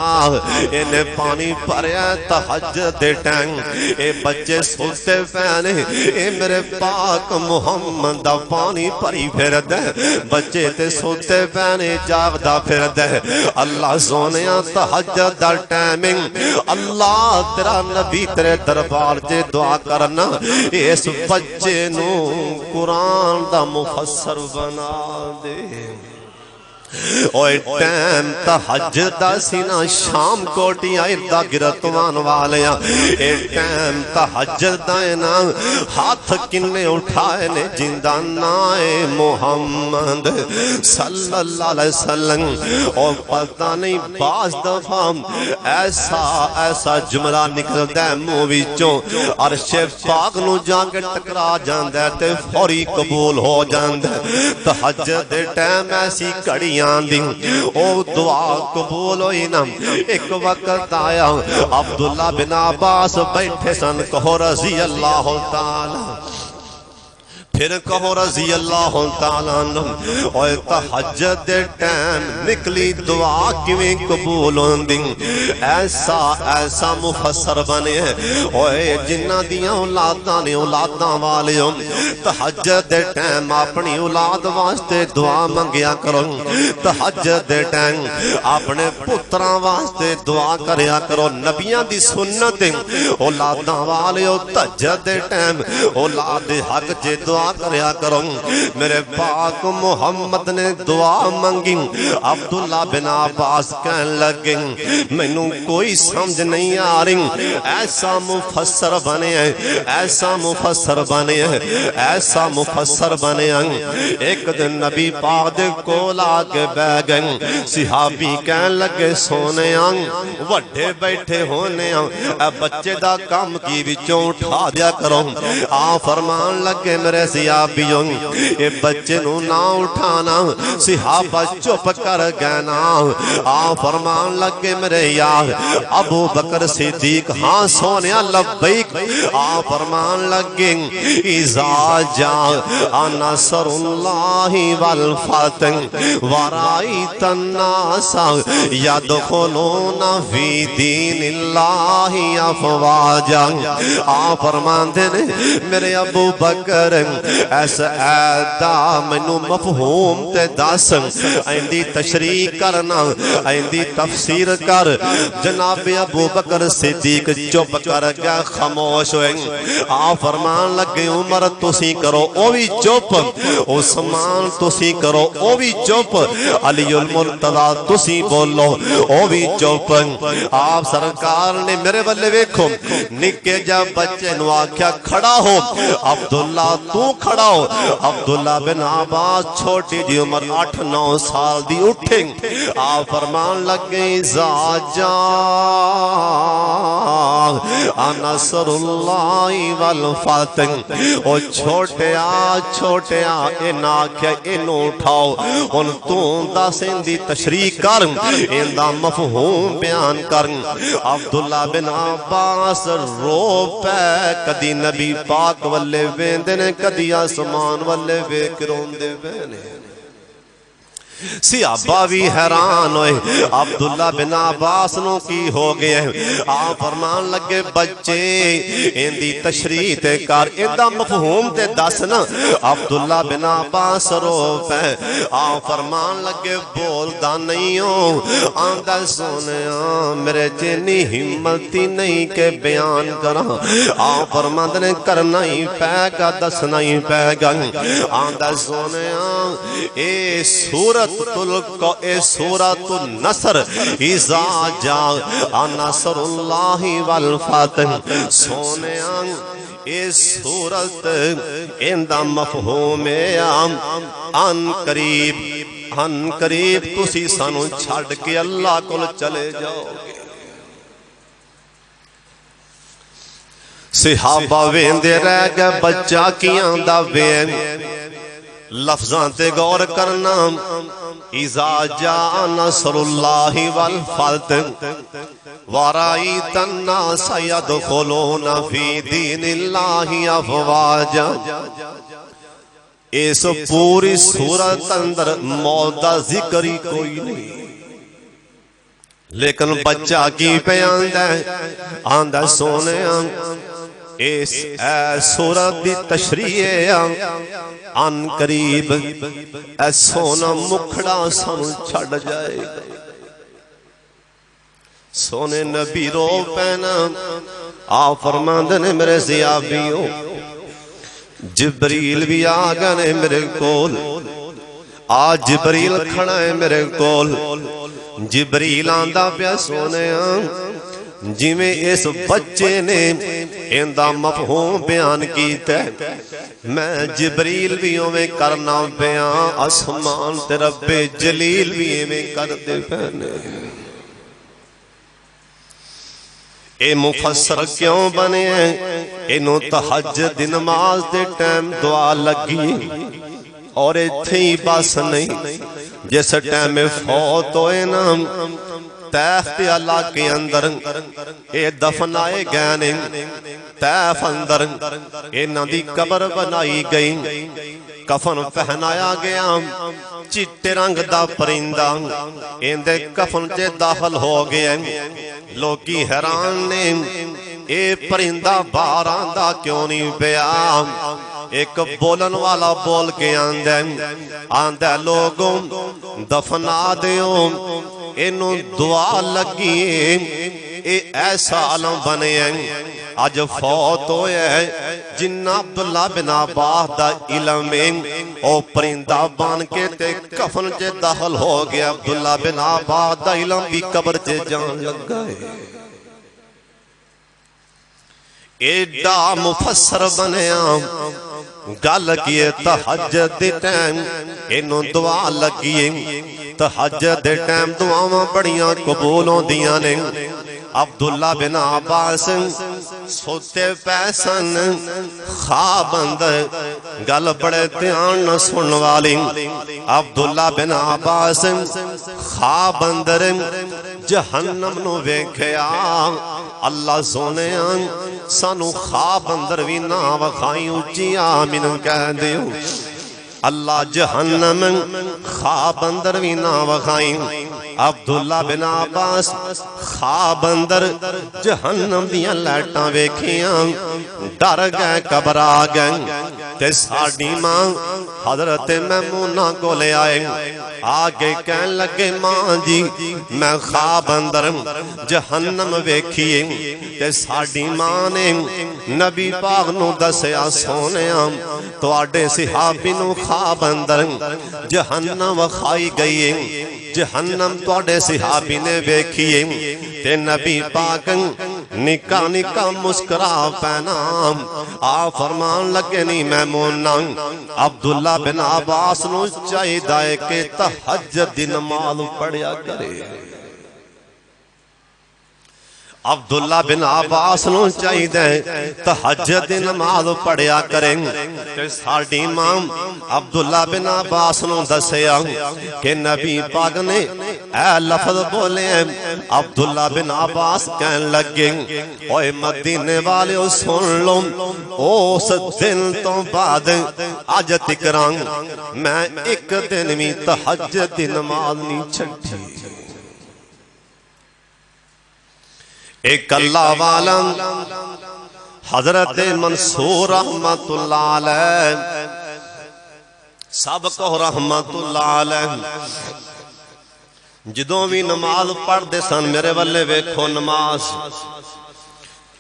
انہیں پانی بھریا تہجد دے ٹائم اے بچے سوتے پہنے اے میرے پاک محمد دا پانی بھری پھر دے بچے تے سوتے پہنے جاگدا پھر دے اللہ سونیا تہجد دا ٹائمنگ اللہ تیرا نبی تیرے دربار جے دعا کرنا اس بچے نو قرآن دا مفسر بنا دے اوہ ٹیم تہجد دا سینہ شام کوٹی آئردہ گرتوان والیاں اے ٹیم تہجد دائنا ہاتھ کنے اٹھائے نے جندہ نائے محمد صلی اللہ علیہ وسلم اور پتہ نہیں باز دفعہ ایسا جملہ نکل دے موویچوں عرش پاک نو جانگے ٹکرا جاندے تے فوری قبول ہو جاندے تہجد ٹیم ایسی کڑی او دعا قبول ہوئی نا ایک وقت آیا عبداللہ بن عباس بیٹھے سن کہو رضی اللہ تعالی پھر کہو رضی اللہ تعالیٰ عنہ اوے تہجد دے ٹائم نکلی دعا کیویں قبول ہوندی ایسا مفسر بنے اوے جنہ دیاں اولاداں نے اولاداں والے تہجد دے ٹائم اپنی اولاد واسطے دعا منگیا کرو تہجد دے ٹائم اپنے پتراں واسطے دعا کریا کرو نبیاں دی سنت اولاداں والے تہجد دے ٹائم اولاد حق جے دعا کریا کرو میرے پاک محمد نے دعا منگی عبداللہ بن عباس کہن لگے مینوں کوئی سمجھ نہیں آ رہی ایسا مفسر بنے ایسا مفسر بنے ایسا مفسر بنے ایک دن نبی پاک دے کول آ کے بہ گئے صحابی کہن لگے سونے وڈے بیٹھے ہونے اے بچے دا کام کی وچوں اٹھا دیا کرو آ فرمان لگے میرے صحابیوں اے بچے نو نہ اٹھانا صحابہ چپ کر گئے نا آ فرمان لگے میرے یار ابو بکر صدیق ہاں سونیا لبیک آ فرمان لگے اذا جاء نصر اللہ والفتح ورأیت الناس یدخلون فی دین اللہ افواجا آ فرمان دے میرے ابو بکر ایسا ایدہ منو مفہوم تے دس ایندی تشریح کرنا ایندی تفسیر کر جناب ابو بکر صدیق چپ کر گیا خاموش ہوئے آ فرمان لگے عمر تسی کرو او بھی چپ عثمان تسی کرو او بھی چپ علی المرتضی تسی بولو او بھی چپ آپ سرکار نے میرے بلے ویکھو نکے جا بچے نو آکھیا کھڑا ہو عبداللہ تو کھڑا ہو عبداللہ بن عباس چھوٹی جی عمر 8-9 سال دی اٹھیں آپ فرمان لگے اذا جاء نصر اللہ والفتح او چھوٹے آ ان آکھیا انو اٹھاؤ ان تو دس ان دی تشریح کر ان دا مفہوم بیان کر عبداللہ بن عباس رو پہ کدی نبی پاک والے ویندے نے کدی آسمان والے ویکھ روندے وینے صحابہ بھی حیران ہوئے عبداللہ بن عباس نو کی ہو گئے آپ فرمان لگے بچے ان دی تشریح تے کر ان دا مفہوم تے دس نا عبداللہ بن عباس رو پہ آپ فرمان لگے بول دا نہیں ہو آندہ سونے میرے جنی ہمتی نہیں کہ بیان کرا آپ فرمان نے کرنا ہی پہ گا دسنا ہی پہ گا آندہ سونے اے سورت اے سورۃ النصر اذا جاء نصر اللہ والفتح سونیاں اے سورت اندہ مفہوم ان قریب تسی سانو چھڑ کے اللہ کو چلے جاؤ گے صحابہ ویندے رہ گئے بچہ کیاں دا وین لفظاں تے غور کرنا اذا جاء نصر اللہ والفتح ورأیت الناس یدخلون فی دین اللہ افواجا اس پوری سورت اندر موت دا ذکر ہی کوئی نہیں لیکن بچہ کی پہ آندہ سونے اس سورت دی تشریح ان قریب اے سونا مکھڑا سانو چھڑ جائے گا سونے نبی رو پینا آپ فرماندے نے میرے صحابیوں جبریل بھی آگا نے میرے کول آج جبریل کھڑا ہے میرے کول جبریل آندہ پیا سونے جی میں اس بچے نے اندہ مفہوم بیان کیتا ہے میں جبریل بھی میں کرنا بیان آسمان تے رب جلیل بھی میں کر دے پہنے اے مفسر کیوں بنے ہیں انہوں تہجد نماز دے ٹائم دعا لگی اور ایتھے ہی بس نہیں جیسے ٹائم میں فوت ہوئے نا طیف دے علاقے اندر اے دفنائے گئے نے طیف اندر انہاں دی قبر بنائی گئی کفن پہنایا گیا چٹے رنگ دا پرندہ اندے کفن چے داخل ہو گیا لوگی حیران نے اے پرندہ باراں دا کیوں نہیں پیا ایک بولن والا بول کے آندے لوگوں دفنا دیو انہوں دعا لگی اے ایسا علم بنے آج فوت ہوئے جنہ عبداللہ بن عباس دا علم او پرندہ بان کے تے کفن چے داخل ہو گیا عبداللہ بن عباس دا علم بھی قبر چے جان لگ گئے ایڈا مفسر بنیا گل کیے تہجد دے ٹائم انہوں دعا لگی تہجد دے ٹائم دعاواں بڑیاں قبول ہوندیاں نے عبداللہ بن عباس سوتے پیسن خواب اندر گل بڑے دھیان نہ سن والی عبداللہ بن عباس خواب اندر جہنم نو ویکھیا اللہ سونے سانو خواب اندر بھی نہ وکھائیں اچھی آمین کہہ دیو اللہ جہنم خواب اندر بھی نہ وکھائیں عبداللہ بن عباس خواب اندر جہنم دیاں لائٹاں ویکھیاں ڈر گئے گھبرا گئے تے ساڈی ماں حضرت میمونہ کو لے آئے آگے کہن لگے ماں جی میں خواب اندر جہنم ویکھیے تے ساڈی ماں نے نبی پاک نو دسیا سونیا تواڈے صحابی نو خواب اندر جہنم وکھائی گئی جہنم تواڈے صحابی نے ویکھیے تے نبی پاک نکا نکا مسکرا پینا آ فرمان لگے نہیں میمونہ عبداللہ بن عباس نو چاہیے کہ تہجد دی نماز پڑھیا کرے عبداللہ بن عباس نو چاہیے تہجد دی نماز پڑھیا کریں تے ساڈی ماں عبداللہ بن عباس نو دسیا کہ نبی پاک نے اے لفظ بولے عبداللہ بن عباس کہن لگے اوے مدینے والے سن لو اس دن تو بعد اج تکراں میں ایک دن بھی تہجد دی نماز نہیں چھڈی ایک اللہ والا حضرت منصور رحمت اللہ علیہ سب کو رحمت اللہ علیہ جدوں بھی نماز پڑھ دے سن میرے والے ویکھو نماز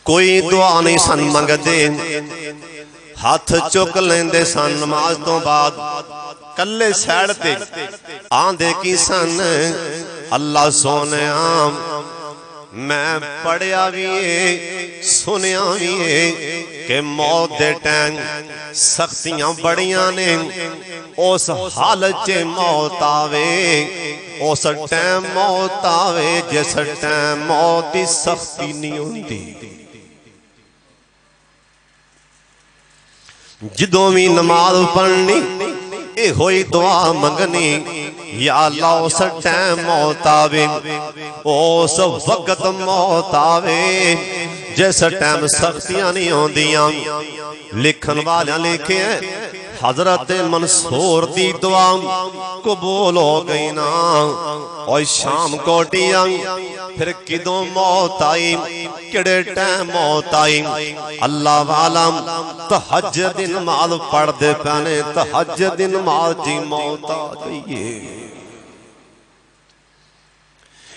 کوئی دعا نہیں سن منگ دے ہاتھ چک لیندے سن نماز تو بعد کلے سیڑ تے آندے کی سن اللہ سونے میں پڑھیا بھی سنیا بھی کہ موت دے ٹائم سختیاں بڑیاں نے اس حالت چے موت آوے اس ٹائم موت آوے جس ٹائم موت دی سختی نہیں ہوندی جدوں بھی نماز پڑھنی اے ہوئی دعا منگنی یا اللہ اس ٹائم موت آوے اس وقت موت آوے جس ٹائم سختیاں نہیں ہوندیاں لکھن والیاں لکھے ہیں حضرت منصور دی دعا قبول ہو گئی نا اور شام کوٹیاں پھر کدوں موت آئی کڑے ٹائم موت آئی اللہ والا تہجد نماز پڑھ دے پانے تہجد نماز جی موت آ گئی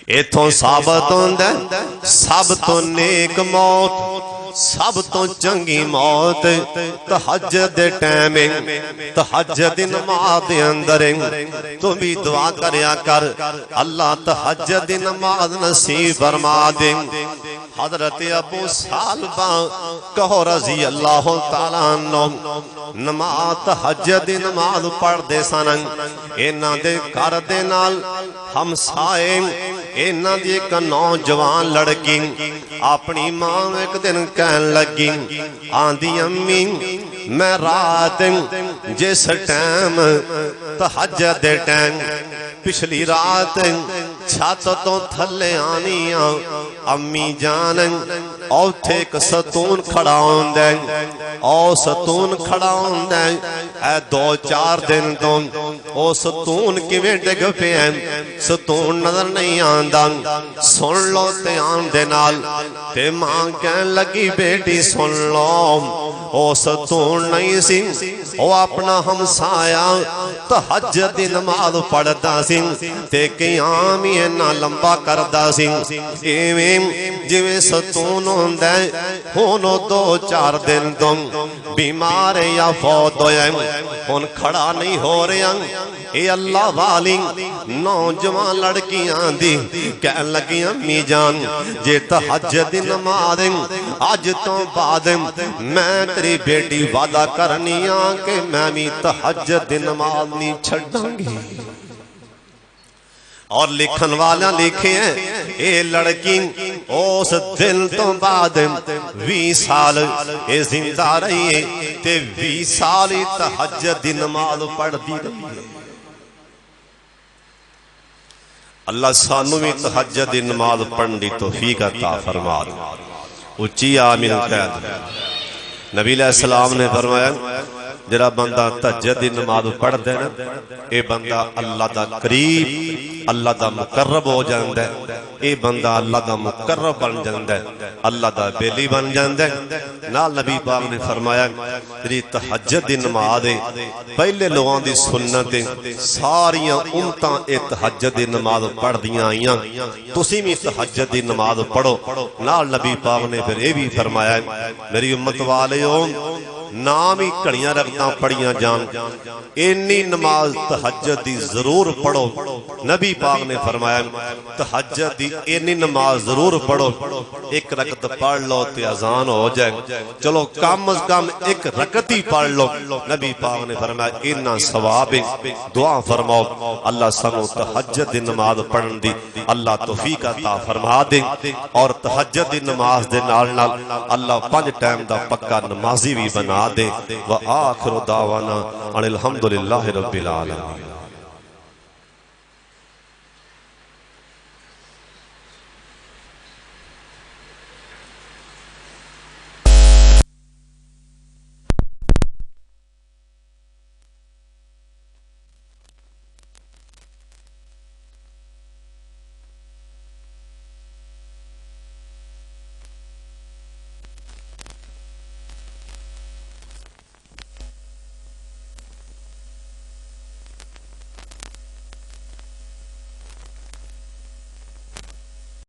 ایتھوں ثابت ہوندے سب تو نیک موت سب تو چنگی موت تہجد دے ٹائم تہجد نماز دے اندر تو بھی دعا کریا کر اللہ تہجد نماز نصیب فرما دے حضرت ابو سالبہ کہو رضی اللہ تعالیٰ عنہ نماز تہجد نماز پڑھ دے سنن اینا دے کر دے نال ہم سائے اینا دے ایک نوجوان لڑکی اپنی ماں ایک دن کہن لگی آندھی امی میں رات جس ٹائم تہجد دے ٹائم پچھلی رات چھت تو تھلے آنیاں امی جان اوتھے ایک ستون کھڑا ہوندے او ستون کھڑا ہوندے اے 2-4 دن تو او ستون کیویں ڈگ پے ستون نظر نہیں آندا سن لو تے آن دے نال تے ماں کہن لگی بیٹی سن لو او ستون نہیں سی او اپنا ہمسایا تہجد دی نماز پڑھدا سی تے قیام ہی نہ لمبا کردا سی ایویں جویں ستون ہوندا ہن 2-4 دن تو بیمار یا فوت ہویا ہن کھڑا نہیں ہو رہا اے اللہ والی نوجوان لڑکیاں دی کہن لگی امی جان جے تہجد دی نماز اج تو بعد میں تیری بیٹی وعدہ کرنی آں کہ میں بھی تہجد دی نماز نہیں چھڑاں گی اور لکھن والا لکھے ہیں اے لڑکی اس دن تو بعد 20 سال اے زندہ رہی ہے تے 20 سال تہجد دی نماز پڑھ دی رہی ہے اللہ سانو بھی تہجد دی نماز پڑھن دی توفیق عطا فرما دے اچھی آمین کہہ دے نبی علیہ السلام نے فرمایا جڑا بندہ تہجد دی نماز پڑھ دے نا اے بندہ اللہ دا قریب اللہ دا مقرب ہو جاندا ہے اے بندہ اللہ دا مقرب بن جاندا ہے اللہ دا بیلی بن جاندا ہے نال نبی پاک نے فرمایا جڑی تہجد دی نماز ہے پہلے لوگاں دی سنت ہے ساریاں امتاں اے تہجد دی نماز پڑھدیاں آئیاں تسی بھی تہجد دی نماز پڑھو نال نبی پاک نے پھر اے بھی فرمایا میری امت والیو نام ہی کڑیاں رکھتا پڑھیاں جان اینی نماز تہجد دی ضرور پڑھو نبی پاک نے فرمایا تہجد دی اینی نماز ضرور پڑھو ایک رکعت پڑھ لو تے اذان ہو جائے چلو کم از کم ایک رکعت ہی پڑھ لو نبی پاک نے فرمایا اتنا ثواب دعا فرماؤ اللہ سانو تہجد دی نماز پڑھن دی اللہ توفیق عطا فرما دے اور تہجد دی نماز دے نال نال اللہ 5 ٹائم دا پکا نمازی بھی بنا دے وآخر دعوانا ان الحمدللہ رب العالمین